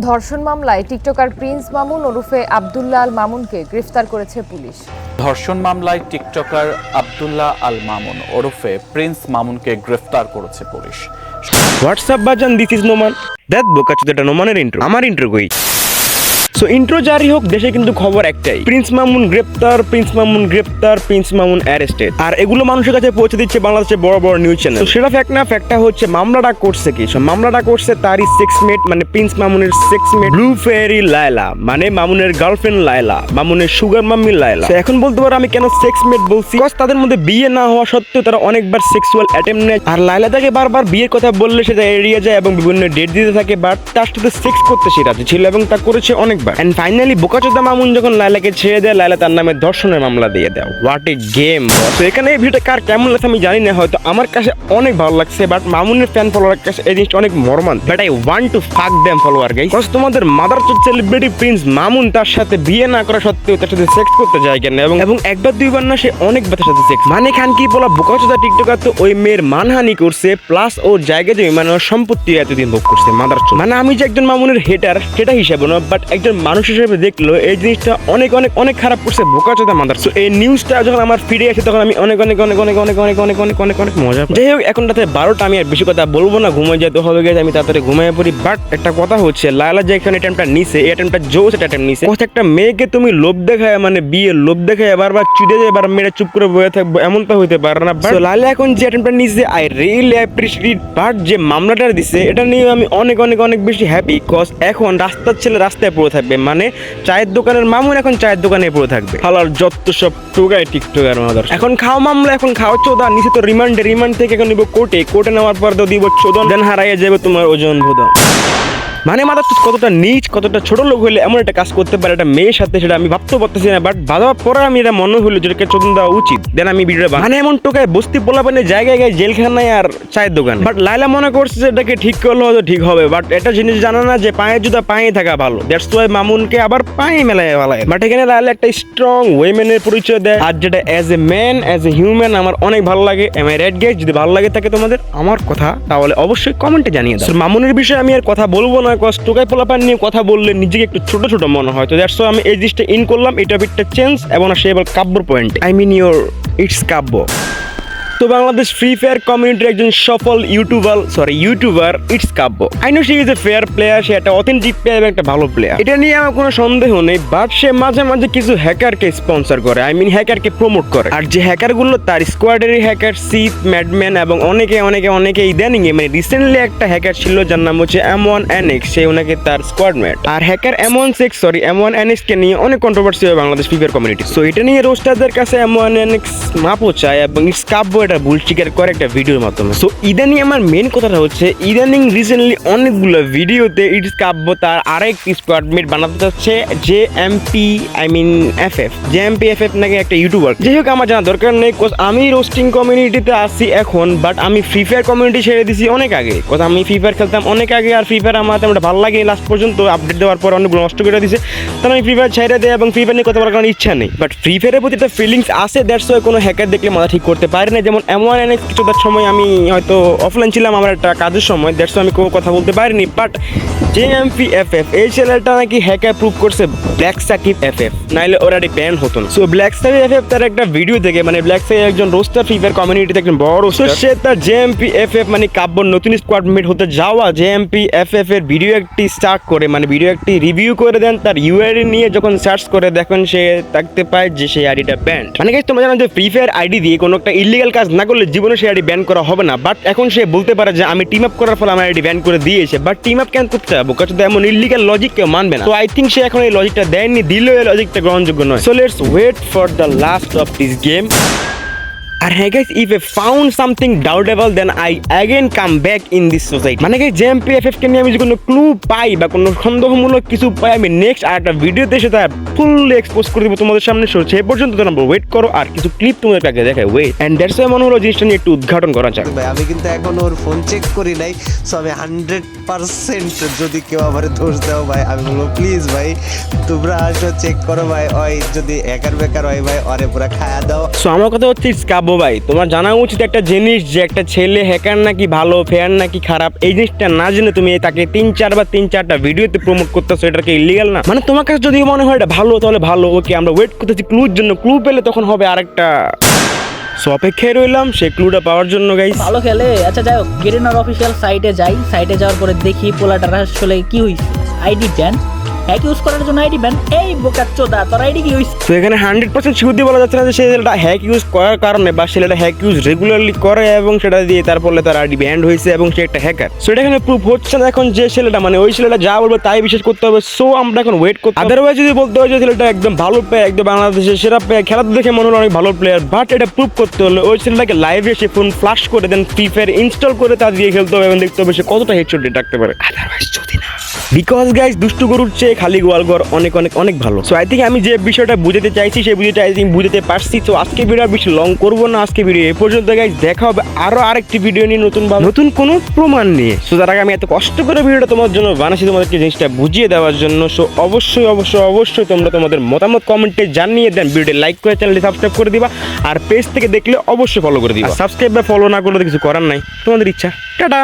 ধর্ষণ মামলায় TikToker Prince Mamun ওরফে আব্দুল্লাহ আল মামুনকে গ্রেফতার করেছে পুলিশ। ধর্ষণ মামলায় টিকটকার আব্দুল্লাহ আল মামুন ওরফে প্রিন্স মামুনকে গ্রেফতার করেছে পুলিশ। হোয়াটসঅ্যাপ বাজান, দিস ইজ নোমান। দ্যাট বোকাচোদা, এটা নোমানের ইন্ট্রো, আমার ইন্ট্রো কই? সো ইন্ট্রো জারি হোক, দেশে কিন্তু খবর একটাই, প্রিন্স মামুন গ্রেপ্তার, প্রিন্স মামুন গ্রেপ্তার, প্রিন্স মামুন অ্যারেস্টেড। আর এগুলো মানুষের কাছে পৌঁছে দিচ্ছে বাংলাদেশের বড় বড় নিউজ চ্যানেল। তো সেটা ফ্যাক্ট না, ফ্যাক্টটা হচ্ছে মামলাটা করছে কি? মামলাটা করছে তারই সেক্সমেট, মানে প্রিন্স মামুনের সেক্সমেট ব্লু ফেয়ারি লায়লা, মানে মামুনের গার্লফ্রেন্ড লায়লা, মামুনের সুগার মাম্মি লায়লা। এখন বলতে পারো আমি কেন সেক্সমেট বলছি, বিকজ তাদের মধ্যে বিয়ে না হওয়া সত্ত্বেও তারা অনেকবার সেক্সুয়াল অ্যাটেম্প নেয়। আর লায়লা তাকে বারবার বিয়ের কথা বললে সেটা এড়িয়ে যায় এবং বিভিন্ন ডেট দিতে থাকে, বাট তার সাথে সেক্স করতে সে রাজি ছিল এবং তা করেছে অনেকবার। এন্ড ফাইনালি বোকাচোদা মামুন যখন লায়লাকে ছেড়ে দেয়, লায়লা তার নামে ধর্ষণের মামলা দিয়ে দেয়। What a game! তো এখানে এই ভিডিওটা কার কেমন লাগছে আমি জানি না, হয়তো আমার কাছে অনেক ভালো লাগছে, বাট মামুনের ফ্যান ফলোয়ারের কাছে এই জিনিসটা অনেক মর্মান্তিক। বাট আই ওয়ান্ট টু ফাক দেম ফলোয়ার গাইস, বিকজ তোমাদের মাদারচোদ সেলিব্রিটি প্রিন্স মামুন তার সাথে বিয়ে না করা সত্ত্বেও তার সাথে সেক্স করতে যায় কেন? এবং একবার দুইবার না, সে অনেকবার তার সাথে সেক্স। মানে খান কি বলা বোকাচোদা টিকটকার তো ওই মেয়ের মানহানি করছে, প্লাস ওর জায়গায় জমি মানে ওর সম্পত্তি এতদিন ভোগ করছে মাদারচোদ। মানে আমি যে একজন মামুনের হেটার সেটা হিসাবে না, বাট একজন মানুষ হিসেবে দেখলো এই জিনিসটা অনেক অনেক অনেক খারাপ করছে বোকাচোদা মাদার। সো এই নিউজটা যখন আমার ফিরে আসে তখন আমি অনেক অনেক অনেক অনেক অনেক অনেক অনেক অনেক অনেক অনেক মজা পাই। যাই হোক, এখন রাতে 12টা, আমি আর বেশি কথা বলবো না, ঘুমাই যেতে হবে গেছে, আমি তাড়াতাড়ি ঘুমিয়ে পড়ি। বাট একটা কথা হচ্ছে, লায়লা যে এখানে অ্যাটেম্পটা নিছে, এই অ্যাটেম্পটা জোস অ্যাটেম্প নিছে। একটা মেয়েকে তুমি লোভ দেখায়, মানে বিয়ে লোভ দেখায় বারবার চুদে যায়, এবার মেয়েরা চুপ করে বয়ে থাকবো, এমন তো হইতে পারে না। বাট লায়লা এখন যে অ্যাটেম্পটা নিছে, আই রিয়েলি অ্যাপ্রিশিয়েট। বাট যে মামলাটা দিছে এটা নিয়ে আমি অনেক অনেক অনেক বেশি হ্যাপি, কজ এখন রাস্তার ছেলে রাস্তায় পড়ে থাকবে, মানে চায়ের দোকানের মামুন এখন চায়ের দোকানে পড়ে থাকবে। হালার যত সব টোগায় টিকটকার মাদার। এখন খাও মামলা, এখন খাও চোদা, নিচে তো রিমান্ড থেকে এখন নিব কোর্টে নেওয়ার পর তো দিব চোদন, দেন হারাইয়া যাবে তোমার ওজন ভোদন। মানে মাদার কতটা নিচ, কতটা ছোট লোক হলে এমন একটা কাজ করতে পারে একটা মেয়ের সাথে, সেটা আমি ভাবতেও পারতেছি না। বাট বাজার পরে আমি এটা মনে হলো যেটাকে চোদন দেওয়া উচিত, দেন আমি ভিডিও মানে এমন টোকায় বস্তি পোলাপানে জায়গায় গায়ে জেলখানায় আর চায়ের দোকান। বাট লায়লা মনে করছে যে এটাকে ঠিক করলে হয়তো ঠিক হবে, বাট এটা জিনিস জানা না যে পায়ের জুতা পায়ে থাকা ভালো, দ্যাটস ওয়াই মামুনকে আবার পায়ে মেলায় ফেলায়। বাট এখানে লায়লা একটা স্ট্রং ওয়েমেনের পরিচয় দেয়, আর যেটা as a man, as a human আমার অনেক ভালো লাগে। Am I right guys? যদি ভালো লাগে থাকে তোমাদের আমার কথা, তাহলে অবশ্যই কমেন্টে জানিয়ে দাও। মামুনের বিষয়ে আমি আর কথা বলবো না, কষ্ট টোকায় পোলাপান নিয়ে কথা বললে নিজেকে একটু ছোট ছোট মনে হয়। তো দ্যাটস ওয়াই আমি এই জিনিসটা ইন করলাম, এই টপিকটা চেঞ্জ, এবং সে এবার কাব্যর point, I mean your it's Kabya. তো বাংলাদেশ ফ্রি ফায়ার কমিউনিটির একজন সফল YouTuber it's Kabya. I know she is a fair player, সে একটা অথেন্টিক প্লেয়ার এবং একটা ভালো প্লেয়ার, এটা নিয়ে আমার কোনো সন্দেহ নেই। বাট সে মাঝে মাঝে কিছু হ্যাকারকে স্পন্সর করে, আই মিন হ্যাকারকে প্রমোট করে। আর যে হ্যাকারগুলো তার স্কোয়াডেরই হ্যাকার, সিথ, ম্যাডম্যান এবং অনেকে ইদানিং মানে রিসেন্টলি একটা হ্যাকার ছিল যার নাম হচ্ছে M1NX, সে ওনাকে তার স্কোয়াডমেট। আর হ্যাকার M1NX কে নিয়ে অনেক কন্ট্রোভার্সি হয় Bangladesh free fire community. So এটা নিয়ে রোস্টারদের কাছে M1NX মাপও চায় এবং ইটস কাব্য এটা ভুল স্বীকার করে একটা ভিডিওর মাধ্যমে। সো ইদানিং আমার মেন কথাটা হচ্ছে, ইদানিং রিসেন্টলি অনেকগুলো ভিডিওতে ইটস কাব্য তার আরেক স্কোয়াডমেট বানাতে চাচ্ছে JMPFF নাকি একটা ইউটিউবার। যাই হোক, আমার জানা দরকার নেই, কোজ আমি রোস্টিং কমিউনিটিতে আসি এখন, বাট আমি ফ্রি ফায়ার কমিউনিটি ছেড়ে দিছি অনেক আগে। কোজ আমি ফ্রি ফায়ার খেলতাম অনেক আগে, আর ফ্রি ফায়ার আমার তেমন ভালো লাগে লাস্ট পর্যন্ত, আপডেট দেওয়ার পর অনেকগুলো নষ্ট করে দিছে, তাহলে আমি ফ্রি ফায়ার ছেড়ে দেয় এবং ফ্রি ফায়ার নিয়ে কথা বলার কোনো ইচ্ছা নেই। বাট ফ্রি ফায়ারের প্রতি একটা ফিলিংস আছে, দ্যাটস ওয়াই কোনো হ্যাকার দেখলে মাথা ঠিক করতে পারে না। যেমন M1NX কিছুটার সময় আমি হয়তো অফলাইন ছিলাম আমার একটা কাজের সময়, দ্যাটস আমি কোনো কথা বলতে পারিনি। বাট JMPFF এই চ্যানেলটা নাকি হ্যাকার প্রুভ করছে ব্ল্যাক সাকিব FF, নাইলে অলরেডি ব্যান হতো না। সো ব্ল্যাক সাকিব FF তার একটা ভিডিও থেকে, মানে ব্ল্যাক সাকিব একজন রোস্টার ফ্রি ফায়ার কমিউনিটিতে একজন বড় রোস্টার, সে তার JMPFF মানে কাব্যর নতুন স্কোয়াডমেট হতে যাওয়া JMPFF এর ভিডিও একটি স্টার্ট করে, মানে ভিডিও একটি রিভিউ করে দেন, তার UID নিয়ে যখন সার্চ করে দেখেন সে দেখতে পায় যে সেই আইডিটা ব্যান্ড। মানে গাইস তোমরা জানো যে ফ্রি ফায়ার আইডি দিয়ে কোনো একটা ইলিগাল কাজ না করলে জীবনে সে আইডি ব্যান করা হবে না। বাট এখন সে বলতে পারে যে আমি টিম আপ করার ফলে আমার আইডি ব্যান করে দিয়েছে, বাট টিম আপ কেন করতে হবে? কারণ এমন ইলিগাল লজিক কেউ মানবে না। তো আই থিঙ্ক সে এখন এই লজিকটা দেয়নি, দিলেও এই লজিকটা গ্রহণযোগ্য নয়। So let's wait for the last of this game. আর হ্যাঁ guys, if I found something doubtable then I again come back in this society. মানে গাইস JMPFF কে নিয়ে আমি যদি কোনো ক্লু পাই বা কোনো সন্দেহমূলক কিছু পাই, আমি নেক্সট আর একটা ভিডিওতে সেটা ফুললি এক্সপোজ করে দেবো তোমাদের সামনে। সেই পর্যন্ত তোমরা ওয়েট করো, আর কিছু ক্লিপ তোমাদের কাছে দেখাই ওয়েট। এন্ড দ্যাটস ওয়াই মনে হলো জিনিসটা নিয়ে একটু উদ্ঘাটন করা যাক। ভাই আমি কিন্তু এখন ওর ফোন চেক করি নাই, সো আমি 100% যদি কেউ আমার দোষ দাও ভাই, আমি বলবো প্লিজ ভাই তোমরা আসো চেক করো ভাই, ওই যদি একার বেকার হয় ভাই ওরে পুরো খায়া দাও। সো আমার কথা হচ্ছে ইটস কাব্য ভাই তোমার জানা উচিত একটা জিনিস যে একটা ছেলে হ্যাকার নাকি ভালো ফেয়ার নাকি খারাপ এই জিনিসটা না জেনে তুমি তাকে 3-4টা ভিডিওতে প্রমোট করতেছো, এটা কি ইলিগাল না? মানে তোমার কাছে যদি মনে হয় এটা ভালো তাহলে ভালো, ওকে আমরা ওয়েট করতেছি ক্লুর জন্য, ক্লু পেলে তখন হবে আরেকটা। সো অপেক্ষায় রইলাম সেই ক্লুটা পাওয়ার জন্য গাইস। ভালো খেলে। আচ্ছা যাই হোক, গেরিনার অফিসিয়াল সাইটে যাই, সাইটে যাওয়ার পরে দেখি পোলাটার আসলে কি হইছে। আইডি ব্যান, হ্যাক ইউজ করার জন্য আইডি ব্যান। এই বোকাচ্চোদা, তোর আইডি কি হইছে? তো এখানে 100% শিওর দিয়ে বলা যাচ্ছে না যে সে ছেলেটা হ্যাক ইউজ করার কারণে বা ছেলেটা হ্যাক ইউজ রেগুলারলি করে এবং সেটা দিয়ে তারপরে তার আইডি ব্যান্ড হয়েছে এবং সে একটা হ্যাকার। সো এটা এখানে প্রুফ হচ্ছে না এখন যে ছেলেটা মানে ওই ছেলেটা যা বলবে তাই বিশ্বাস করতে হবে। সো আমরা এখন ওয়েট করতে, আদারওয়াইজ যদি বলতে হয় যে ছেলেটা একদম ভালো প্লেয়ার, একদম বাংলাদেশের সেরা প্লেয়ার, খেলা দেখে মনে হলো অনেক ভালো প্লেয়ার, বাট এটা প্রুফ করতে হলে ওই ছেলেটাকে লাইভে এসে ফোন ফ্লাশ করে দেন ফ্রি ফায়ার ইনস্টল করে তা দিয়ে খেলতে হবে এবং দেখতে হবে সে কতটা হেডশট দিয়ে রাখতে পারে। আদারওয়াইজ যদি না, বিকজ গাইস দুষ্টু গরুর চেয়ে খালি গোয়ালঘর অনেক অনেক অনেক ভালো। সো আই থিঙ্ক আমি যে বিষয়টা বুঝাতে চাইছি সেই বিষয়টা আই থিঙ্ক বুঝাতে পারছি। তো আজকে ভিডিও বেশি লং করবো না, আজকে ভিডিও এ পর্যন্ত গাইস। দেখা হবে আরো আরেকটি ভিডিও নিয়ে নতুন কোনো প্রমাণ নিয়ে। সো তার আগে আমি এত কষ্ট করে ভিডিওটা তোমার জন্য বানাচ্ছি তোমাদেরকে জিনিসটা বুঝিয়ে দেওয়ার জন্য। সো অবশ্যই তোমরা তোমাদের মতামত কমেন্টে জানিয়ে দেন, ভিডিওটি লাইক করে চ্যানেলটি সাবস্ক্রাইব করে দিবা, আর পেজ থেকে দেখলে অবশ্যই ফলো করে দিবা। সাবস্ক্রাইব বা ফলো না করলে কিছু করার নাই, তোমাদের ইচ্ছা। টাটা।